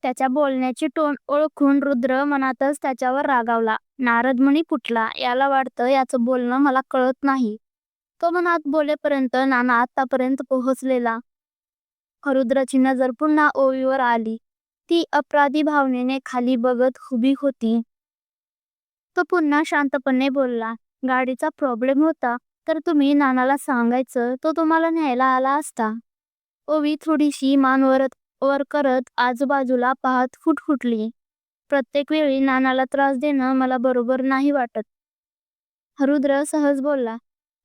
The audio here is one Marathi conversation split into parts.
त्याच्या बोलण्याची टोन ओळखून रुद्र मनातच त्याच्यावर रागावला. नारद मुनी फुटला. याला वाटतं याचं बोलणं मला कळत नाही. तो मनात बोलेपर्यंत नाना आतापर्यंत पोहोचलेला. रुद्राची नजर पुन्हा ओवीवर आली. ती अपराधी भावनेने खाली बघत उभी होती. तो पुन्हा शांतपणे बोलला, गाडीचा प्रॉब्लेम होता तर तुम्ही नानाला सांगायचं, तो तुम्हाला न्यायला आला असता. ओवी थोडीशी मान वर करत आजूबाजूला पाहत फुटफुटली. प्रत्येक वेळी नानाला त्रास देणं मला बरोबर नाही वाटत. रुद्र सहज बोलला,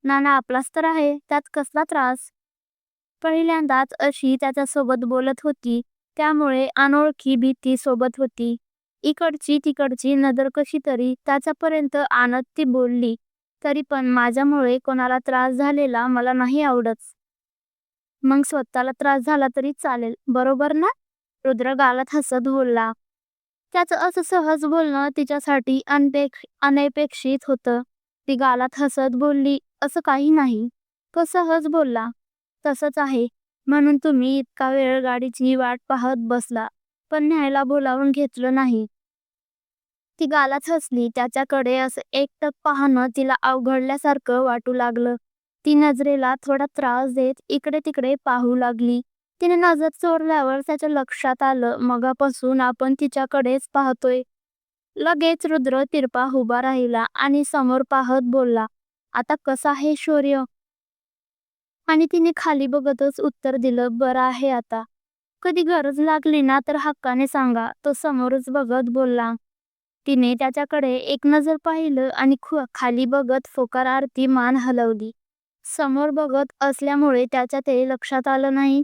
नाना आपलाच तर आहे, त्यात कसला त्रास? पहिल्यांदाच अशी त्याच्यासोबत बोलत होती, त्यामुळे अनोळखी भीती सोबत होती. इकडची तिकडची नजर कशी तरी त्याच्यापर्यंत आणत ती बोलली, तरी पण माझ्यामुळे कोणाला त्रास झालेला मला नाही आवडत. मग स्वतःला त्रास झाला तरी चालेल, बरोबर ना? रुद्र गालात हसत बोलला. त्याचं असं सहज बोलणं तिच्यासाठी अनपेक्षित होतं. ती गालात हसत बोलली, असं काही नाही. तो सहज बोलला, तसंच आहे, म्हणून तुम्ही इतका वेळ गाडीची वाट पाहत बसला, पण न्यायला बोलावून घेतलं नाही. ती गालात हसली. त्याच्याकडे असं एकटक पाहणं तिला अवघडल्यासारखं वाटू लागलं. ती नजरेला थोडा त्रास देत इकडे तिकडे पाहू लागली. तिने नजर चोरल्यावर त्याच्या लक्षात आलं, मगापासून आपण तिच्याकडेच पाहतोय. लगेच रुद्र तिरपा उभा राहिला आणि समोर पाहत बोलला, आता कसं आहे शौर्य? आणि तिने खाली बघतच उत्तर दिलं, बरं आहे आता. कधी गरज लागली ना तर हक्काने सांगा, तो समोरच बघत बोलला. तिने त्याच्याकडे एक नजर पाहिलं आणि खाली बघत फोकारार्थी मान हलवली. समोर बघत असल्यामुळे त्याच्या ते लक्षात आलं नाही.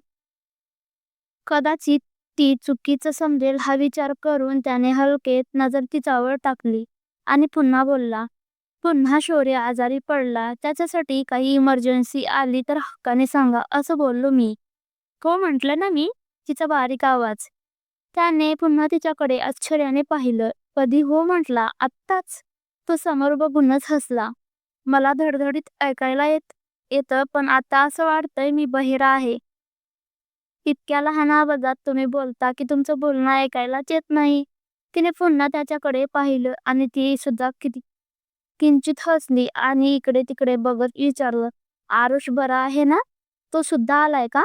कदाचित ती चुकीचं समजेल हा विचार करून त्याने हलकेत नजर तिच्यावर टाकली आणि पुन्हा बोलला, पुन्हा शौर्य आजारी पडला, त्याच्यासाठी काही इमर्जन्सी आली तर हक्काने सांगा, असं बोललो मी. हो म्हटलं ना मी, तिचा बारीक आवाज. त्याने पुन्हा तिच्याकडे आश्चर्याने पाहिलं. कधी हो म्हटला? आत्ताच. तो समोर बघूनच हसला. मला धडधडीत ऐकायला येतं, पण आता असं वाटतंय मी बहिरा आहे. इतक्या लहान आवाजात तुम्ही बोलता की तुमचं बोलणं ऐकायलाच येत नाही. तिने पुन्हा त्याच्याकडे पाहिलं आणि ती सुद्धा किंचित हसली आणि इकडे तिकडे बघत विचारलं, आरुष बरा आहे ना? तो सुद्धा आलाय का?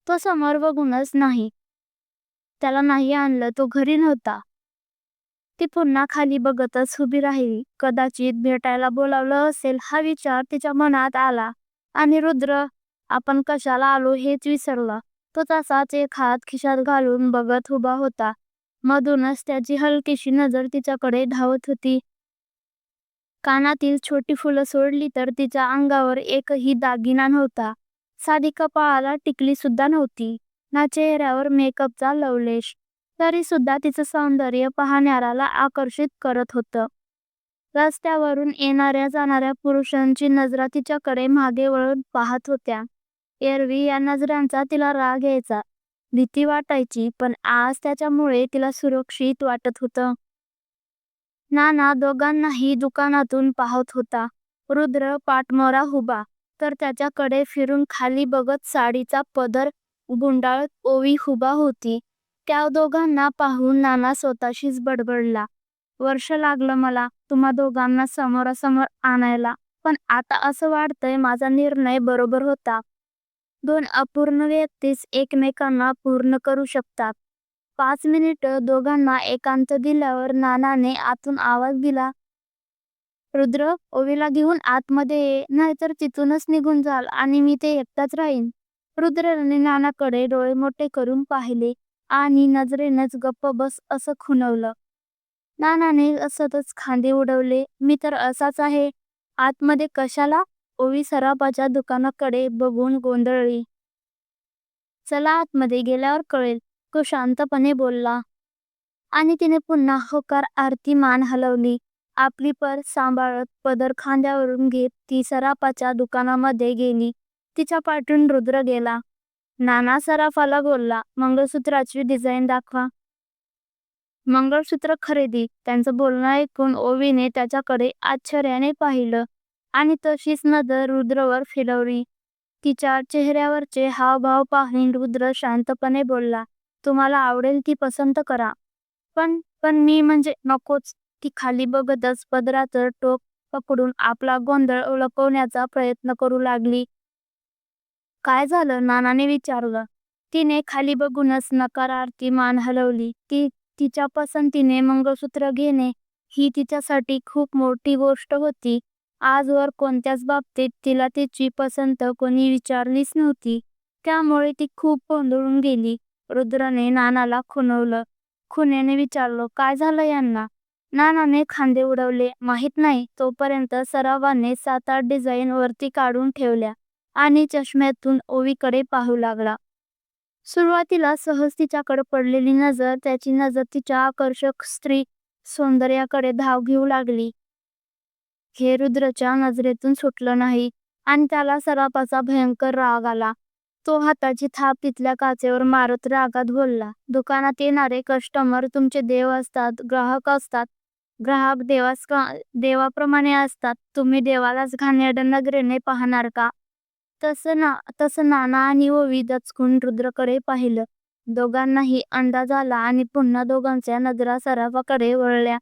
तो समोर बघूनच नाही. त्याला नाही आणलं, तो घरी नव्हता. ती पुन्हा खाली बघतच उभी राहिली. कदाचित भेटायला बोलावलं असेल हा विचार तिच्या मनात आला आणि रुद्र आपण कशाला आलो हेच विसरला. तो तसाच एक हात खिशात घालून बघत उभा होता. मधूनच त्याची हलकीशी नजर तिच्याकडे धावत होती. कानातील छोटी फुलं सोडली तर तिच्या अंगावर एकही दागिना नव्हता. साधी कपाळाला टिकली सुद्धा नव्हती, ना चेहऱ्यावर मेकअपचा लवलेश. तरी सुद्धा तिचं सौंदर्य पाहणाऱ्याला आकर्षित करत होतं. रस्त्यावरून येणाऱ्या जाणाऱ्या पुरुषांची नजरा तिच्याकडे मागे वळून पाहत होत्या. एरवी या नजरांचा तिला राग यायचा, भीती वाटायची, पण आज त्याच्यामुळे तिला सुरक्षित वाटत होतं. नाना दोघांनाही दुकानातून पाहत होता. रुद्र पाठमोरा उभा, तर त्याच्याकडे फिरून खाली बघत साडीचा पदर गुंडाळत ओवी उभा होती. त्या दोघांना पाहून नाना स्वतःशीच बडबडला, वर्ष लागलं मला तुम्हा दोघांना समोरासमोर आणायला, पण आता असं वाटतंय माझा निर्णय बरोबर होता. दोन अपूर्ण व्यक्तीच एकमेकांना पूर्ण करू शकतात. 5 मिनिटं दोघांना एकांत दिल्यावर नानाने आतून आवाज दिला, रुद्र ओवीला घेऊन आतमध्ये ये, नाहीतर तिथूनच निघून जाल आणि मी ते एकटाच राहीन. रुद्रने नानाकडे डोळे मोठे करून पाहिले आणि नजरेनच गप्प बस असं खुणवलं. नानाने असतच खांदे उडवले, मी तर असाच आहे. आतमध्ये कशाला? ओवी सराफाच्या दुकानाकडे बघून गोंधळली. चला आतमध्ये गेल्यावर कळेल, तो शांतपणे बोलला आणि तिने पुन्हा होकार आरती मान हलवली. आपली पर्स सांभाळत पदर खांद्यावरून घेत ती सराफाच्या दुकानामध्ये गेली. तिच्या पाठून रुद्र गेला. नाना सराफाला बोलला, मंगळसूत्राची डिझाईन दाखवा. मंगळसूत्र खरेदी. त्यांचं बोलणं ऐकून ओवीने त्याच्याकडे आश्चर्याने पाहिलं आणि तशीच नजर रुद्रवर फिरवली. तिच्या चेहऱ्यावरचे हावभाव पाहून रुद्र शांतपणे बोलला, तुम्हाला आवडेल ती पसंत करा. पण पण मी म्हणजे नकोच. ती खाली बघतच पदराचं टोक पकडून आपला गोंधळ लपवण्याचा प्रयत्न करू लागली. काय झालं? नानाने विचारलं. तिने खाली बघूनच नकारार्थी मान हलवली. तिच्या पसंतीने मंगळसूत्र घेणे ही तिच्यासाठी खूप मोठी गोष्ट होती. आजवर कोणत्याच बाबतीत तिला तिची पसंत कोणी विचारलीच नव्हती. त्यामुळे ती खूप गोंधळून गेली. रुद्रने नानाला खुणवलं. खुणेने विचारलं, काय झालं यांना? नानाने खांदे उडवले. माहीत नाही. तोपर्यंत सरावाने 7-8 डिझाईन वरती काढून ठेवल्या आणि चष्म्यातून ओवीकडे पाहू लागला. सुरुवातीला सहज तिच्याकडे पडलेली नजर त्याची नजर तिच्या आकर्षक स्त्री सौंदर्याकडे धाव घेऊ लागली. हे रुद्रच्या नजरेतून सुटलं नाही आणि त्याला सराफाचा भयंकर राग आला. तो हाताची थाप तिथल्या काचेवर मारत रागात बोलला, दुकानात येणारे कस्टमर तुमचे देव असतात, ग्राहक असतात. ग्राहक देवाप्रमाणे असतात. तुम्ही देवालाच घाणेरड्या नजरेने पाहणार का? तसं नाना आणि ओवी दचकून रुद्रकडे पाहिलं. दोघांनाही अंदाज आला आणि पुन्हा दोघांच्या नजरा सराफाकडे वळल्या.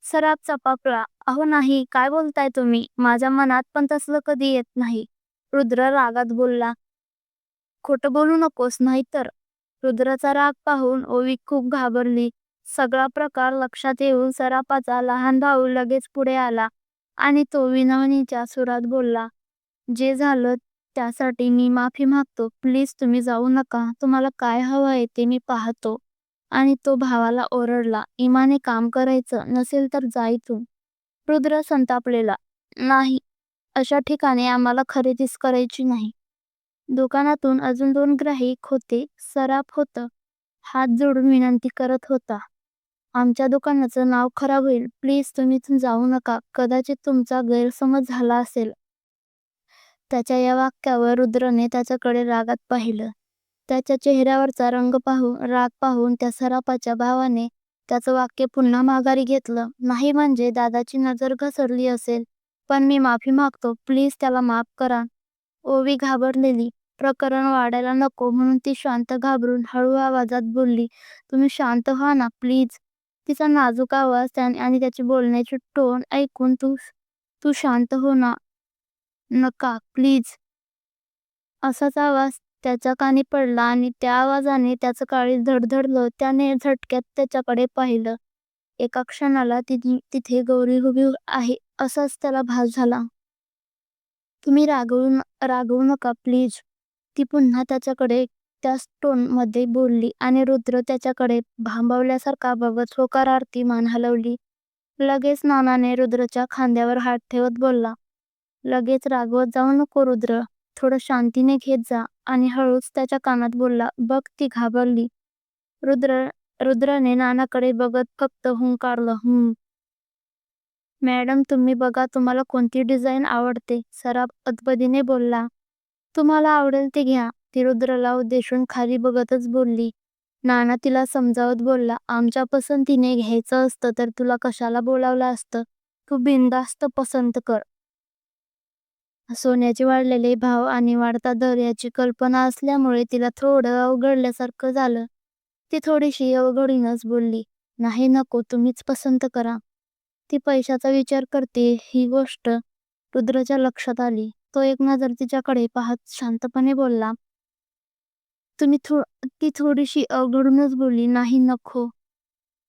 सराफ चपापला. अहो नाही, काय बोलताय तुम्ही? माझ्या मनात पण तसलं कधी येत नाही. रुद्र रागात बोलला. खोटं बोलू नकोस नाहीतर. रुद्राचा राग पाहून ओवी खूप घाबरली. सगळा प्रकार लक्षात येऊन सराफाचा लहान भाऊ लगेच पुढे आला आणि तो विनवणीच्या सुरात बोलला, जे झालं त्यासाठी मी माफी मागतो. प्लीज तुम्ही जाऊ नका. तुम्हाला काय हवंय ते मी पाहतो. आणि तो भावाला ओरडला, इमाने काम करायचं नसेल तर जा इथून. रुद्र संतापलेला, नाही, अशा ठिकाणी आम्हाला खरेदीच करायची नाही. दुकानातून अजून 2 ग्राहक होते. सराफ होतं. हात जोडून विनंती करत होता. आमच्या दुकानाचं नाव खराब होईल. प्लीज तुम्ही इथून जाऊ नका. कदाचित तुमचा गैरसमज झाला असेल. त्याच्या या वाक्यावर रुद्रने त्याच्याकडे रागात पाहिलं. त्याच्या चेहऱ्यावरचा राग पाहून त्या सराफाच्या भावाने त्याचं वाक्य पुन्हा माघारी घेतलं. नाही म्हणजे दादाची नजर घसरली असेल. पण मी माफी मागतो. प्लीज त्याला माफ करा. ओवी घाबरलेली. प्रकरण वाढायला नको म्हणून ती शांत घाबरून हळू आवाजात बोलली, तुम्ही शांत व्हा ना प्लीज. तिचा नाजूक आवाज आणि त्याची बोलण्याची टोन ऐकून तू शांत हो ना. नका प्लीज. असाच आवाज त्याच्या कानी पडला आणि त्या आवाजाने त्याचं काळीज धडधडलं. त्याने झटक्यात त्याच्याकडे पाहिलं. एका क्षणाला तिथे गौरी उभी आहे असाच त्याला भास झाला. तुम्ही रागवू नका प्लीज. ती पुन्हा त्याच्याकडे त्याच टोनमध्ये बोलली आणि रुद्र त्याच्याकडे भांबवल्यासारखा बघत होकारार्थी मान हलवली. लगेच नानाने रुद्रच्या खांद्यावर हात ठेवत बोलला, लगेच रागवत जाऊ नको रुद्र. थोडं शांतीने घेत जा. आणि हळूच त्याच्या कानात बोलला, बघ ती घाबरली. रुद्रने नानाकडे बघत फक्त हुंकारलं, मॅडम तुम्ही बघा तुम्हाला कोणती डिझाईन आवडते. सराफ अदबदीने बोलला, तुम्हाला आवडेल ते घ्या. ती रुद्रला उद्देशून खाली बघतच बोलली. नाना तिला समजावत बोलला, आमच्या पसंतीने घ्यायचं असतं तर तुला कशाला बोलावलं असतं. तू बिनधास्त पसंत कर. सोन्याचे वाढलेले भाव आणि वाढता दर याची कल्पना असल्यामुळे तिला थोडं अवघडल्यासारखं झालं. ती थोडीशी अवघडीनच बोलली, नाही नको तुम्हीच पसंत करा. ती पैशाचा विचार करते ही गोष्ट रुद्रच्या लक्षात आली. तो एक नजर तिच्याकडे पाहत शांतपणे बोलला, ती थोडीशी अवघडूनच बोलली, नाही नको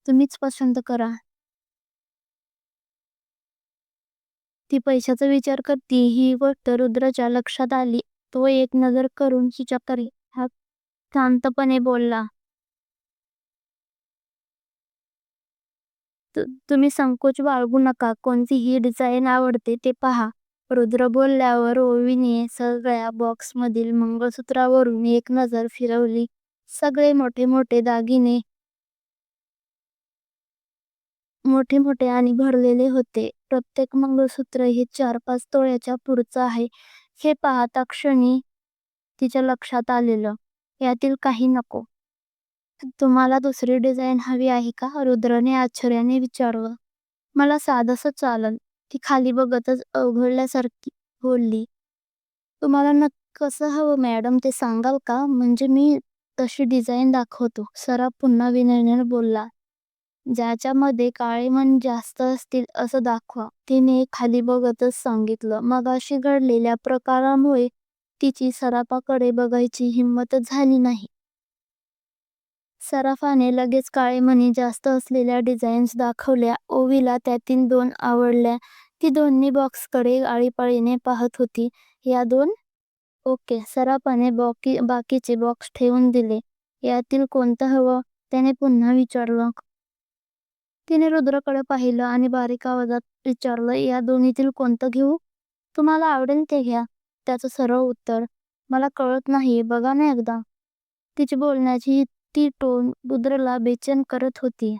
तुम्हीच पसंत करा. ती पैशाचा विचार करते ही गोष्ट रुद्रच्या लक्षात आली. तो एक नजर करून तिच्याकडे शांतपणे बोलला, तुम्ही संकोच बाळगू नका. कोणतीही डिझाईन आवडते ते पहा. रुद्र बोलल्यावर ओवीने सगळ्या बॉक्समधील मंगळसूत्रावरून एक नजर फिरवली. सगळे मोठे मोठे आणि भरलेले होते. प्रत्येक मंगळसूत्र हे 4-5 तोळ्याच्या पुढचं आहे. हे पाहता क्षणी तिच्या लक्षात आलेलं, यातील काही नको. तुम्हाला दुसरी डिझाईन हवी आहे का? रुद्रने आश्चर्याने विचारलं. मला साधंसं चालेल. ती खाली बघतच अवघडल्यासारखी बोलली. तुम्हाला कसं हवं मॅडम ते सांगाल का? म्हणजे मी तशी डिझाईन दाखवतो. सराफ पुन्हा विनयाने बोलला. ज्याच्यामध्ये काळे मणी जास्त असतील असं दाखवा. तिने खाली बघतच सांगितलं. मगाशी घडलेल्या प्रकारामुळे तिची सराफाकडे बघायची हिंमतच झाली नाही. सराफाने लगेच काळे मणी जास्त असलेल्या डिझाईन्स दाखवल्या. ओवीला त्यातील 2 आवडल्या. ती दोन्ही बॉक्सकडे आळीपाळीने पाहत होती. या 2? ओके. सराफाने बाकीचे बॉक्स ठेवून दिले. यातील कोणतं हवं? त्याने पुन्हा विचारलं. तिने रुद्रकडे पाहिलं आणि बारीक आवाजात विचारलं, या दोन्हीतील कोणतं घेऊ? तुम्हाला आवडेल ते घ्या. त्याचं सरळ उत्तर. मला कळत नाही, बघा ना एकदा. तिची बोलण्याची ती टोन रुद्रला बेचैन करत होती.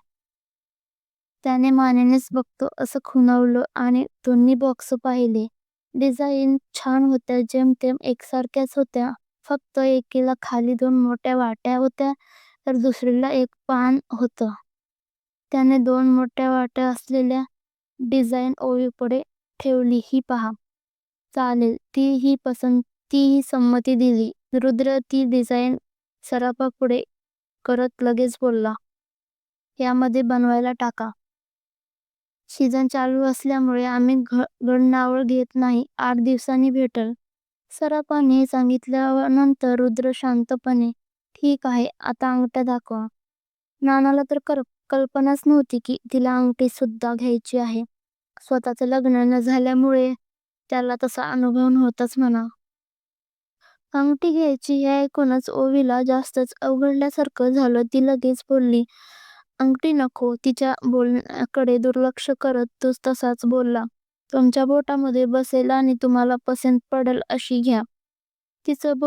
त्याने मानेनेच बघतो असं खुणावलं आणि दोन्ही बॉक्स पाहिले. डिझाईन छान होत्या, जेमतेम एकसारख्याच होत्या. फक्त एकीला खाली 2 मोठ्या वाट्या होत्या तर दुसरीला 1 पान होतं. त्याने 2 मोठ्या वाट्या असलेल्या डिझाईन ओवीपुढे ठेवली. ही पहा. चालेल. तीही संमती दिली. रुद्र ती डिझाईन सराफापुढे करत लगेच बोलला. यामध्ये बनवायला टाका. सीझन चालू असल्यामुळे आम्ही गणनावळ घेत नाही. 8 दिवसांनी भेटल. सराफाने सांगितल्यानंतर रुद्र शांतपणे, ठीक आहे, आता अंगठ्या दाखवा. नानाला तर कल्पनाच नव्हती की तिला अंगठी सुद्धा घ्यायची आहे. स्वतःचं लग्न न झाल्यामुळे त्याला तसा अनुभव नव्हताच म्हणा. अंगठी घ्यायची हे ऐकूनच ओवीला जास्तच अवघडल्यासारखं झालं. ती लगेच बोलली, अंगठी नको. तिच्या बोलण्याकडे दुर्लक्ष करत तो तसाच बोलला, तुमच्या बोटामध्ये बसेल आणि तुम्हाला पसंत पडेल अशी घ्या. तिचं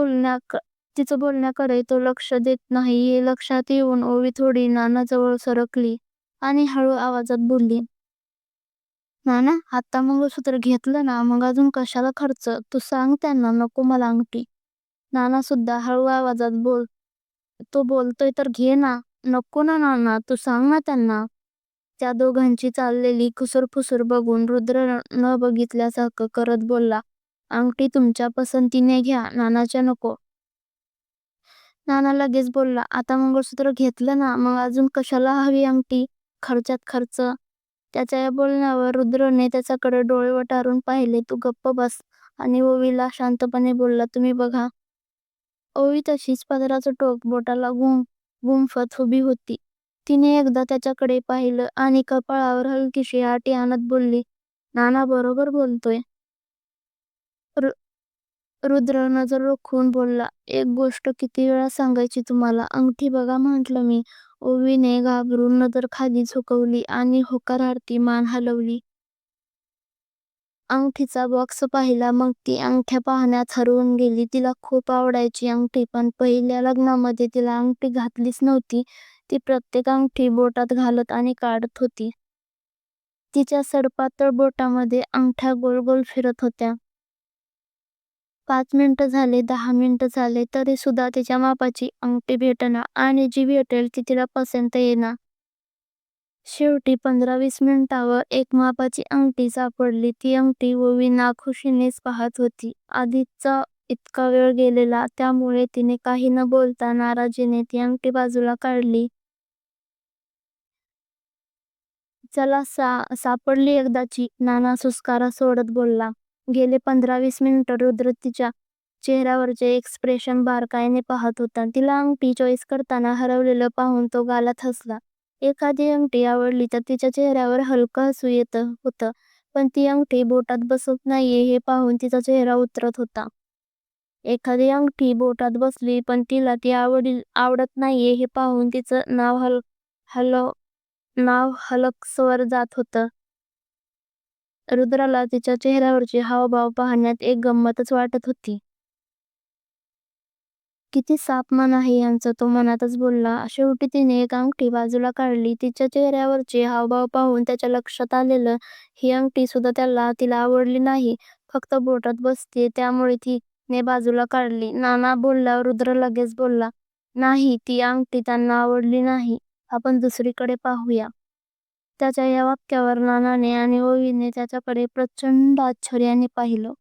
बोलण्याकडे तो लक्ष देत नाही हे लक्षात येऊन ओवी थोडी नानाजवळ सरकली आणि हळू आवाजात बोलली, नाना, आता मंगळसूत्र घेतलं ना, मग अजून कशाला खर्च? तू सांग त्यांना, नको मला अंगठी. नाना सुद्धा हळू आवाजात तो बोलतोय तर घे ना. नको ना नाना, तू सांग ना त्यांना. त्या दोघांची चाललेली खुसरफुसर बघून रुद्र न बघितल्यासारखं करत बोलला, अंगठी तुमच्या पसंतीने घ्या, नानाच्या नको. नाना लगेच बोलला, आता मंगळसूत्र घेतलं ना, मग अजून कशाला हवी अंगठी? खर्चात खर्च. त्याच्या या बोलण्यावर रुद्रने त्याच्याकडे डोळे वटारून पाहिले. तू गप्प बस. आणि ओवीला शांतपणे बोलला, तुम्ही बघा. ओवी तशीच पदराचं टोक बोटाला गुंफत उभी होती. तिने एकदा त्याच्याकडे पाहिलं आणि कपाळावर हलकीशी आटी आणत बोलली, नाना बरोबर बोलतोय. रुद्र नजर रोखून बोलला, एक गोष्ट किती वेळा सांगायची तुम्हाला, अंगठी बघा म्हटलं मी. ओवीने घाबरून नजर खाली झुकवली आणि होकारार्थी मान हलवली. अंगठीचा बॉक्स पाहिला. मग ती अंगठ्या पाहण्यात हरवून गेली. तिला खूप आवडायची अंगठी, पण पहिल्या लग्नामध्ये तिला अंगठी घातलीच नव्हती. ती प्रत्येक अंगठी बोटात घालत आणि काढत होती. तिच्या सडपातळ बोटामध्ये अंगठ्या गोल गोल फिरत होत्या. 5 मिनिटं झाले, 10 मिनिटं झाले, तरी सुद्धा तिच्या मापाची अंगठी भेटेना आणि जी भेटेल ती तिला पसंत येईना. शेवटी 15-20 मिनिटांवर एक मापाची अंगठी सापडली. ती अंगठी ओवी नाखुशीनेच पाहत होती. आधीचा इतका वेळ गेलेला, त्यामुळे तिने काही न बोलता नाराजीने ती अंगठी बाजूला काढली. चला, सापडली एकदाची, नाना सुस्कारा सोडत बोलला. गेले 15-20 मिनिटं रुद्र तिच्या चेहऱ्यावरचे एक्सप्रेशन बारकाईने पाहत होता. तिला अंगठी चॉईस करताना हरवलेलं पाहून तो गालात हसला. एखादी अंगठी आवडली तर तिच्या चेहऱ्यावर हलकं हसू येत होतं, पण ती अंगठी बोटात बसत नाहीये हे पाहून तिचा चेहरा उतरत होता. एखादी अंगठी बोटात बसली पण तिला ती आवडत नाहीये हे पाहून तिचं नाव हलकसर जात होतं. रुद्राला तिच्या चेहऱ्यावरचे हावभाव पाहण्यात एक गंमतच वाटत होती. किती साफ मन आहे यांचं, तो मनातच बोलला. शेवटी तिने एक अंगठी बाजूला काढली. तिच्या चेहऱ्यावरचे हावभाव पाहून त्याच्या लक्षात आलेलं, ही अंगठी सुद्धा तिला आवडली नाही, फक्त बोटात बसते, त्यामुळे तिने बाजूला काढली. नाना बोलल्यावर रुद्र लगेच बोलला, नाही, ती अंगठी त्यांना आवडली नाही, आपण दुसरीकडे पाहूया. त्याच्या या वाक्यावर नानाने आणि ओवीने त्याच्याकडे प्रचंड आश्चर्याने पाहिलं.